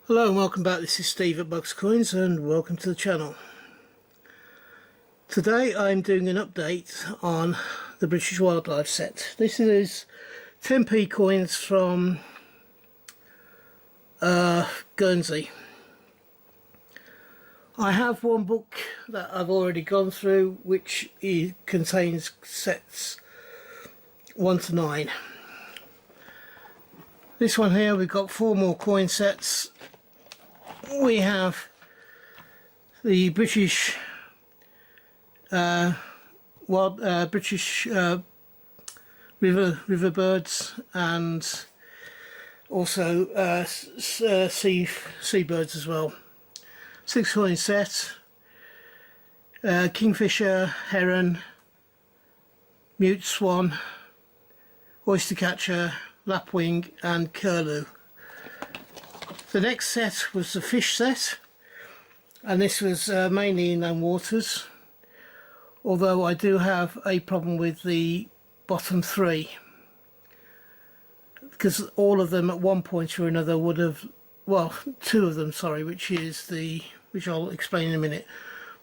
Hello and welcome back. This is Steve at Bugs Coins and welcome to the channel. Today I'm doing an update on the British Wildlife set. This is 10p coins from Guernsey. I have one book that I've already gone through which contains sets 1 to 9. This one here, we've got 4 more coin sets. We have the British river birds and also seabirds as well. 6 coin set. Kingfisher, heron, mute swan, oyster catcher, lapwing and curlew. The next set was the fish set, and this was mainly inland waters, although I do have a problem with the bottom 3 because all of them at one point or another would have, well, 2 of them, sorry, which I'll explain in a minute.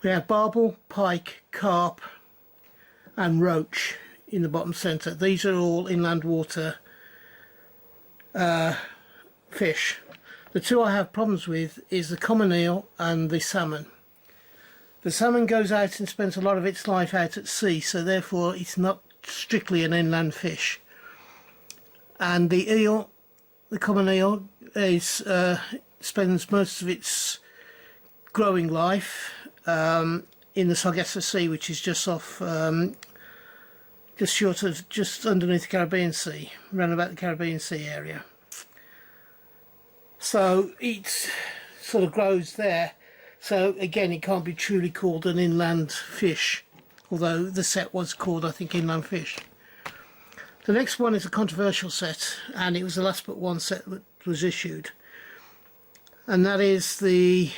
We have barbel, pike, carp and roach in the bottom centre. These are all inland water fish. The 2 I have problems with is the common eel and the salmon. The salmon goes out and spends a lot of its life out at sea, so therefore it's not strictly an inland fish. And the eel, the common eel, spends most of its growing life in the Sargasso Sea, which is just off, just underneath the Caribbean Sea, around about the Caribbean Sea area. So it sort of grows there, so again it can't be truly called an inland fish, although the set was called, I think, inland fish. The next one is a controversial set, and it was the last but one set that was issued, and that is the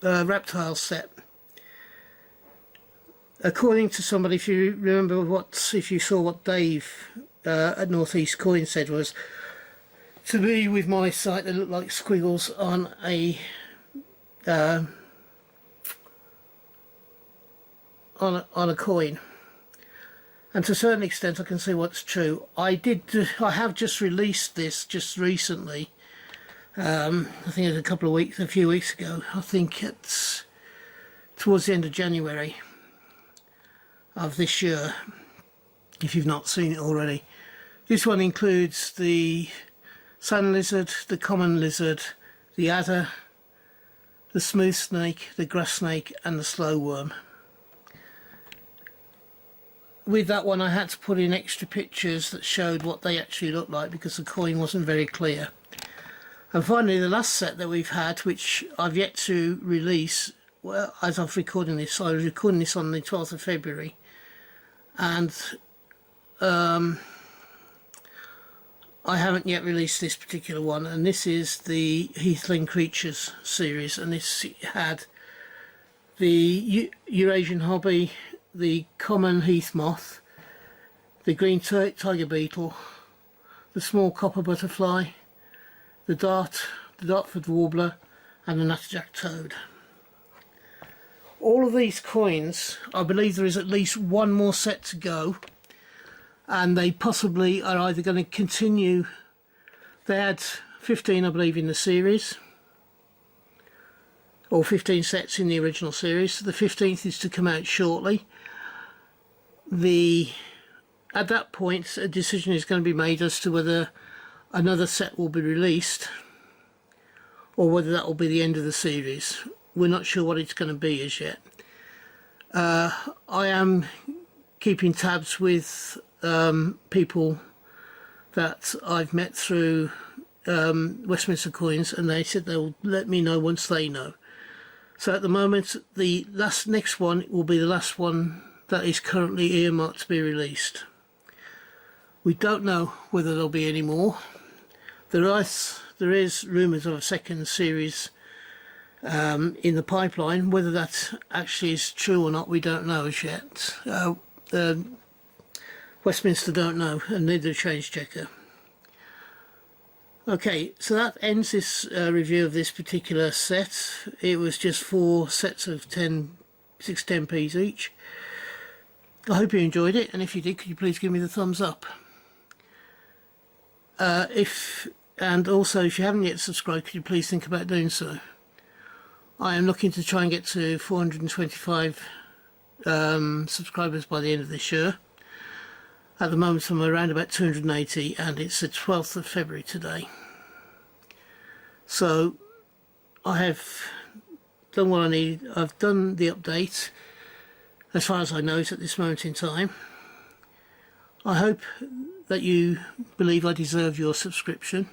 reptile set. According to somebody, if you remember if you saw what Dave at Northeast Coin said, was to be with my sight they look like squiggles on a coin, and to a certain extent I can see what's true. I have just released this just recently. I think it was a few weeks ago. I think it's towards the end of January of this year, if you've not seen it already. This one includes the sand lizard, the common lizard, the adder, the smooth snake, the grass snake and the slow worm. With that one I had to put in extra pictures that showed what they actually looked like because the coin wasn't very clear. And finally, the last set that we've had, which I've yet to release, well, as I'm recording this, I was recording this on the 12th of February, and I haven't yet released this particular one, and this is the Heathling Creatures series, and this had the Eurasian hobby, the common heath moth, the green tiger beetle, the small copper butterfly, the Dartford warbler and the natterjack toad. All of these coins, I believe there is at least one more set to go, and they possibly are either going to continue. They had 15, I believe, in the series, or 15 sets in the original series. The 15th is to come out shortly. At that point a decision is going to be made as to whether another set will be released or whether that will be the end of the series. We're not sure what it's going to be as yet. I am keeping tabs with people that I've met through Westminster Coins, and they said they'll let me know once they know. So at the moment the next one will be the last one that is currently earmarked to be released. We don't know whether there'll be any more. There is rumours of a second series in the pipeline. Whether that actually is true or not, we don't know as yet. Westminster don't know, and neither Change Checker. Okay, so that ends this review of this particular set. It was just 4 sets of 10, 6 10p's each. I hope you enjoyed it, and if you did, could you please give me the thumbs up? And also, if you haven't yet subscribed, could you please think about doing so? I am looking to try and get to 425 subscribers by the end of this year. At the moment I'm around about 280, and it's the 12th of February today. So I have done what I need. I've done the update as far as I know it at this moment in time. I hope that you believe I deserve your subscription.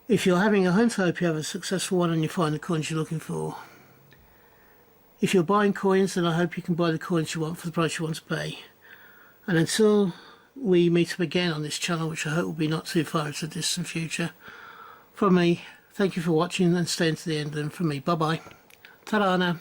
If you're having a hunt, I hope you have a successful one and you find the coins you're looking for. If you're buying coins, then I hope you can buy the coins you want for the price you want to pay. And until we meet up again on this channel, which I hope will be not too far into the distant future, from me, thank you for watching and staying to the end, and from me, bye bye. Ta-da now.